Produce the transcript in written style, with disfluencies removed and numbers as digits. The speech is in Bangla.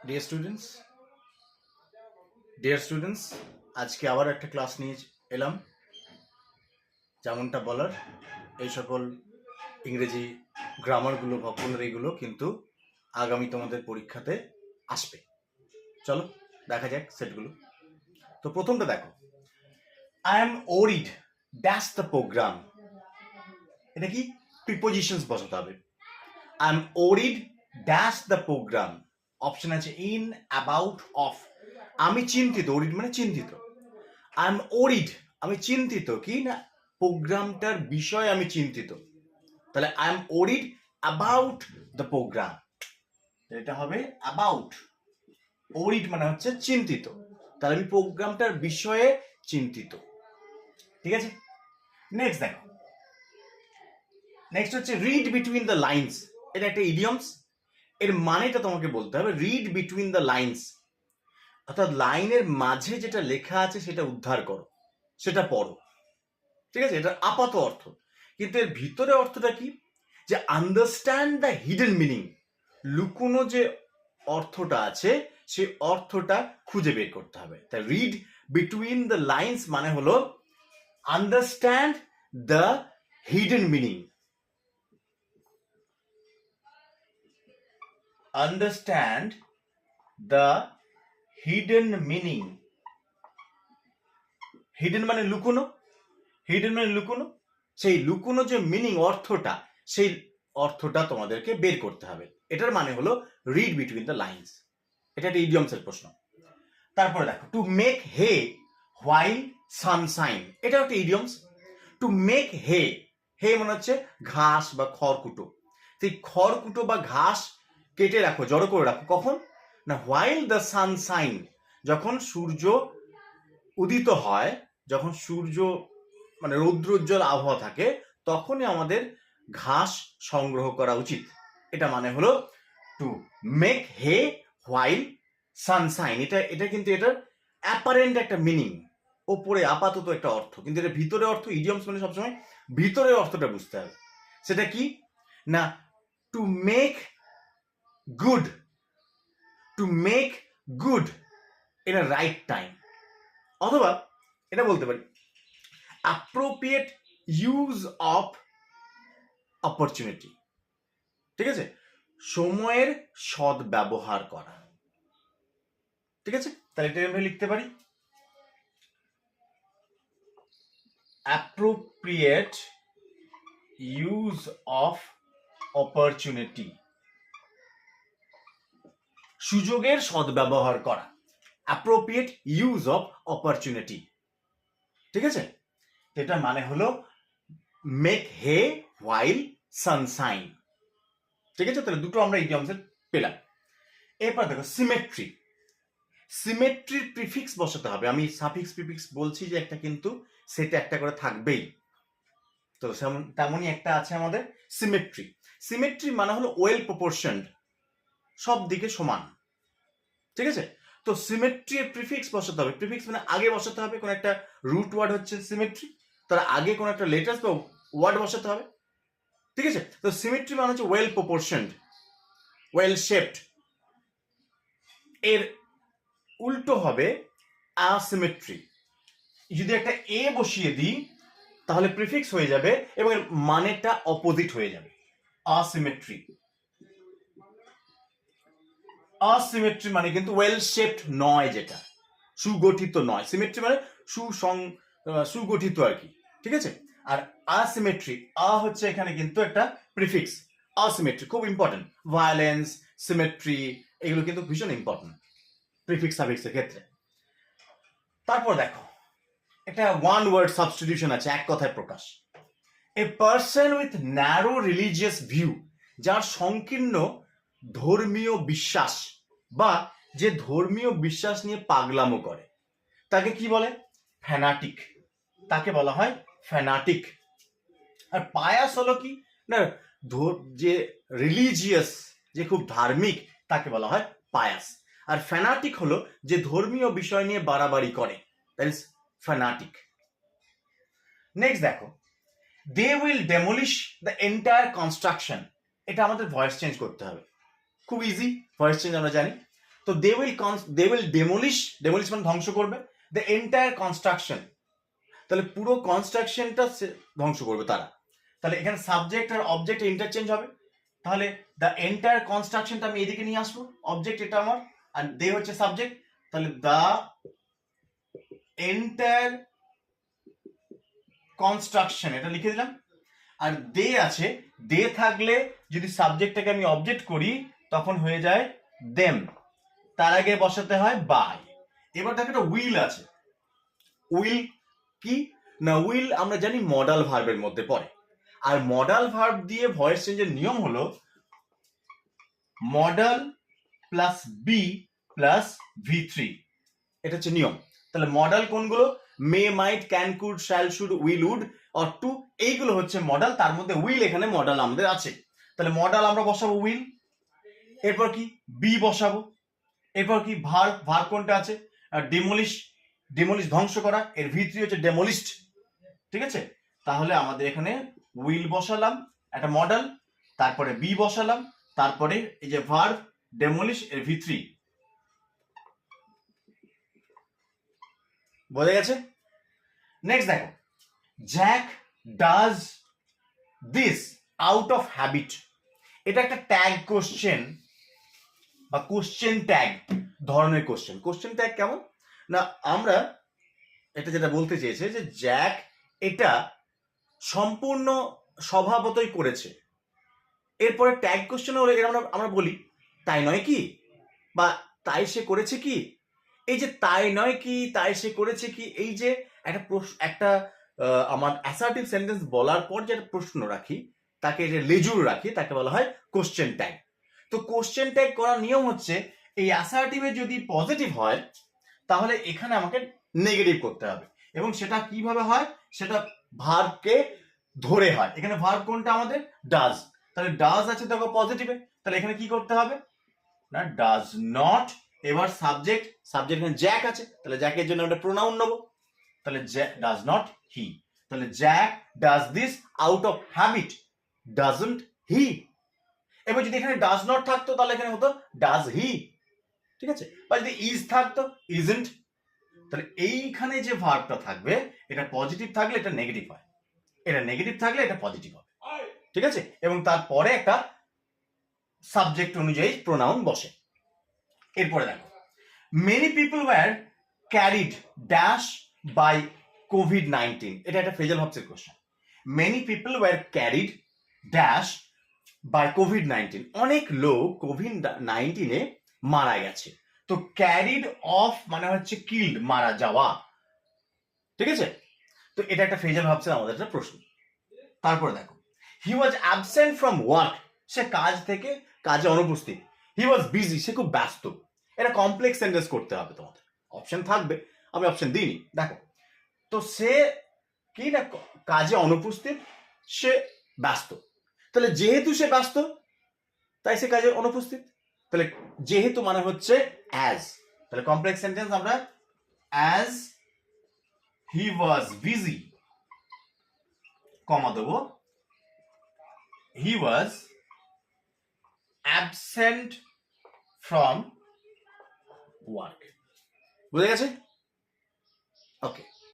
ডিয়ার স্টুডেন্টস ডিয়ার স্টুডেন্টস আজকে আবার একটা ক্লাস নিয়ে এলাম। যেমনটা বলার, এই সকল ইংরেজি গ্রামারগুলো ভোকাবুলারিগুলো কিন্তু আগামী তোমাদের পরীক্ষাতে আসবে। চলো দেখা যাক সেটগুলো। তো প্রথমটা দেখো, I am worried dash the program. এটা কি? প্রিপোজিশনস বসাতে হবে। I am worried dash the program. Option আছে ইন, অ্যাবাউট, অফ। আমি চিন্তিত, ওরিড মানে চিন্তিত। আই এম ওরিড, আমি চিন্তিত কি না প্রোগ্রামটার বিষয়ে আমি চিন্তিত। তাহলে I am worried about the program, এটা হবে অ্যাবাউট। ওরিড মানে হচ্ছে চিন্তিত, তাহলে আমি প্রোগ্রামটার বিষয়ে চিন্তিত। ঠিক আছে, নেক্সট দেখো, নেক্সট হচ্ছে রিড বিটুইন দ্য লাইন্স। এটা একটা ইডিয়মস। এর মানেটা তোমাকে বলতে হবে, রিড বিটুইন দ্য লাইন্স, অর্থাৎ লাইনের মাঝে যেটা লেখা আছে সেটা উদ্ধার করো, সেটা পড়ো। ঠিক আছে, এটা আপাত অর্থ, কিন্তু এর ভিতরে অর্থটা কি? যে আন্ডারস্ট্যান্ড দ্য হিডেন মিনিং, লুকোনো যে অর্থটা আছে সেই অর্থটা খুঁজে বের করতে হবে। তাই রিড বিটুইন দ্য লাইন্স মানে হলো understand the hidden meaning. Understand the hidden meaning. Hidden মানে লুকোনো, হিডেন মানে লুকোনো, সেই লুকোনো যে মিনিং, অর্থটা, সেই অর্থটা তোমাদেরকে বের করতে হবে। এটার মানে হলো রিড বিটুইন দ্য লাইন্স। এটা একটা ইডিয়মসের প্রশ্ন। তারপরে দেখো, to make hay while Sunshine, এটা একটা ইডিয়মস। টু মেক হে, হে মানে হচ্ছে ঘাস বা খড়কুটো। সেই খড়কুটো বা ঘাস কেটে রাখো, জড়ো করে রাখো, কখন না হোয়াইল দ্য সানশাইন, যখন সূর্য উদিত হয়, যখন সূর্য মানে রৌদ্রোজ্জ্বল আবহাওয়া থাকে, তখনই আমাদের ঘাস সংগ্রহ করা উচিত। এটা মানে হলো to make hay while Sunshine. এটা এটা কিন্তু এটার অ্যাপারেন্ট একটা মিনিং, ওপরে আপাতত একটা অর্থ, কিন্তু এটা ভিতরে অর্থ। ইডিয়মস মানে সবসময় ভিতরের অর্থটা বুঝতে হবে। সেটা কি না to make good, to make good in a right time, অথবা এটা বলতে পারি অ্যাপ্রোপ্রিয়েট ইউজ অফ অপরচুনিটি। ঠিক আছে, সময়ের সৎ ব্যবহার করা। ঠিক আছে, তাহলে এটা আমরা লিখতে পারি অ্যাপ্রোপ্রিয়েট ইউজ অফ অপরচুনিটি, সুযোগের সদ্ব্যবহার করা, অ্যাপ্রোপ্রিয়েট ইউজ অফ অপরচুনিটি। ঠিক আছে, এটা মানে হলো মেক হে হোয়াইল সানশাইন। ঠিক আছে, তাহলে দুটো আমরা ইডিয়মসের পেলাম। এরপর দেখো সিমেট্রি। সিমেট্রির প্রিফিক্স বসাতে হবে। আমি সাফিক্স প্রিফিক্স বলছি যে একটা, কিন্তু সেটা একটা করে থাকবেই। তো তেমনই একটা আছে আমাদের সিমেট্রি। সিমেট্রি মানে হলো ওয়েল প্রপোর্শনড, সব দিকে সমান। ঠিক আছে, তো সিমেট্রি এর প্রিফিক্স বসাতে হবে। প্রিফিক্স মানে আগে বসাতে হবে কোন একটা রুট ওয়ার্ড, হচ্ছে সিমেট্রি, তার আগে কোন একটা লেটার্স বা ওয়ার্ড বসাতে হবে। ঠিক আছে, তো সিমেট্রি মানে হচ্ছে ওয়েল প্রপোর্শনড, ওয়েল শেপড। এর উল্টো হবে অ্যাসিমেট্রি। যদি একটা এ বসিয়ে দিই তাহলে প্রিফিক্স হয়ে যাবে এবং এর মানেটা অপোজিট হয়ে যাবে, অ্যাসিমেট্রি। অসিমেট্রি মানে কিন্তু ওয়েল শেপড নয়, যেটা সুগঠিত নয়। সিমেট্রি মানে সুগঠিত আর কি। ঠিক আছে, আর আসিমেট্রি, হচ্ছে এখানে কিন্তু একটা প্রিফিক্স। আসিমেট্রি খুব ইম্পর্টেন্ট। ভায়োলেন্স, সিমেট্রি, এগুলো কিন্তু ভীষণ ইম্পর্টেন্ট প্রিফিক্স সাফিক্সের ক্ষেত্রে। তারপর দেখো, একটা ওয়ান ওয়ার্ড সাবস্টিটিউশন আছে, এক কথায় প্রকাশ। A person with narrow religious view, যার সংকীর্ণ ধর্মীয় বিশ্বাস বা যে ধর্মীয় বিশ্বাস নিয়ে পাগলামো করে, তাকে কি বলে? ফ্যানাটিক। তাকে বলা হয় ফ্যানাটিক। আর পায়াস হলো কি না, যে রিলিজিয়াস, যে খুব ধার্মিক, তাকে বলা হয় পায়াস। আর ফ্যানাটিক হলো যে ধর্মীয় বিষয় নিয়ে বাড়াবাড়ি করে, দ্যাট ইজ ফ্যানাটিক। নেক্সট দেখো, they will demolish the entire construction. এটা আমাদের ভয়েস চেঞ্জ করতে হবে, খুব ইজি। ভয়েস চেঞ্জ আমরা জানি, তো দে উইল ডেমোলিশ মানে ধ্বংস করবে দ্য এন্টায়ার কনস্ট্রাকশন, তাহলে পুরো কনস্ট্রাকশনটা ধ্বংস করবে তারা। তাহলে এখানে সাবজেক্ট আর অবজেক্ট ইন্টারচেঞ্জ হবে, তাহলে দ্য এন্টায়ার কনস্ট্রাকশনটা আমি এদিকে নিয়ে আসবো, অবজেক্ট এটা আমার আর দে হচ্ছে সাবজেক্ট, তাহলে দ্য এন্টায়ার কনস্ট্রাকশন এটা লিখে দিলাম। আর দে আছে, দে থাকলে যদি সাবজেক্টটাকে আমি অবজেক্ট করি তখন হয়ে যায় দেম, তার আগে বসাতে হয় বাই। এবার দেখো একটা উইল আছে, উইল কি না, উইল আমরা জানি মডাল ভার্বের মধ্যে পড়ে, আর মডাল ভার্ব দিয়ে ভয়েস চেঞ্জের নিয়ম হলো modal plus B plus V3, এটা হচ্ছে নিয়ম। তাহলে মডাল কোনগুলো, may, might, can, could, shall, should, will, would, or to, এইগুলো হচ্ছে মডাল, তার মধ্যে উইল এখানে মডাল আমাদের আছে। তাহলে মডাল আমরা বসাবো উইল, এরপর কি বি বসাবো, এরপর কি ভার্ব কোনটা আছে ডেমোলিশ, ধ্বংস করা, এর V3 হচ্ছে ডেমোলিশড, ঠিক আছে। তাহলে আমাদের এখানে উইল বসালাম একটা মডাল, তারপরে বি বসালাম, তারপরে এই যে ভার্ব ডেমোলিশ এর V3, বোঝা গেছে। নেক্সট দেখো, Jack does this out of habit, এটা একটা ট্যাগ কোশ্চেন বা কোশ্চেন ট্যাগ ধরনের কোশ্চেন। কোশ্চেন ট্যাগ কেমন না, আমরা এটা যেটা বলতে চেয়েছে যে জ্যাক এটা সম্পূর্ণ স্বভাবতই করেছে, এরপরে ট্যাগ কোশ্চেন হলে আমরা বলি তাই নয় কি, বা তাই সে করেছে কি। এই যে তাই নয় কি, তাই সে করেছে কি, এই যে একটা আমার অ্যাসার্টিভ সেন্টেন্স বলার পর যে প্রশ্ন রাখি তাকে যে লেজুর রাখি তাকে বলা হয় কোশ্চেন ট্যাগ। তো কোশ্চেন ট্যাগ করার নিয়ম হচ্ছে এই অ্যাসার্টিভে যদি পজিটিভ হয় তাহলে এখানে আমাকে নেগেটিভ করতে হবে, এবং সেটা কিভাবে হয়, সেটা ভার্বকে ধরে হয়। এখানে ভার্ব কোনটা আমাদের ডাজ, তাহলে ডাজ আছে দেখো পজিটিভে, তাহলে এখানে কি করতে হবে না ডাজ নট, এবার সাবজেক্ট এখানে জ্যাক আছে, তাহলে জ্যাকের জন্য আমরা প্রোনাউন নেব, তাহলে ডাজ নট হি, তাহলে Jack does this out of habit, doesn't he. এবার যদি এখানে ডাজ নট থাকতো তাহলে এখানে হতো ডাজ হি, ঠিক আছে, বা যদি ইজ থাকতো ইজন্ট, তাহলে এইখানে যে ভার্বটা থাকবে এটা পজিটিভ থাকলে এটা নেগেটিভ হয়, এটা নেগেটিভ থাকলে এটা পজিটিভ হবে, ঠিক আছে, এবং তারপরে একটা সাবজেক্ট অনুযায়ী প্রোনাউন বসে। এরপরে দেখো, many people were carried dash by COVID-19, এটা একটা ফ্রেজাল ভার্বসের question. Many people were carried dash by COVID-19, অনেক লোক COVID-19 মারা গেছে। তো ক্যারিড অফ মানে হচ্ছে কিল্ড, মারা যাওয়া, ঠিক আছে। তো এটা একটা ফ্রেজাল ভার্বসের আমাদের একটা প্রশ্ন। তারপরে দেখো, হি ওয়াজ অ্যাবসেন্ট ফ্রম ওয়ার্ক, সে কাজে অনুপস্থিত। হি ওয়াজ বিজি, সে খুব ব্যস্ত। এটা কমপ্লেক্স সেন্টেন্স করতে হবে তোমাদের, অপশন থাকবে, আমি অপশন দিইনি। দেখো, তো সে কি না কাজে অনুপস্থিত, সে ব্যস্ত, তাহলে যেহেতু সে ব্যস্ত তাই সে কাজে অনুপস্থিত, তাহলে যেহেতু মানে হচ্ছে অ্যাজ, তাহলে কমপ্লেক্স সেন্টেন্স আমরা অ্যাজ হি ওয়াজ বিজি, কমা দেবো, হি ওয়াজ অ্যাবসেন্ট ফ্রম ওয়ার্ক। বুঝে গেছে? ওকে।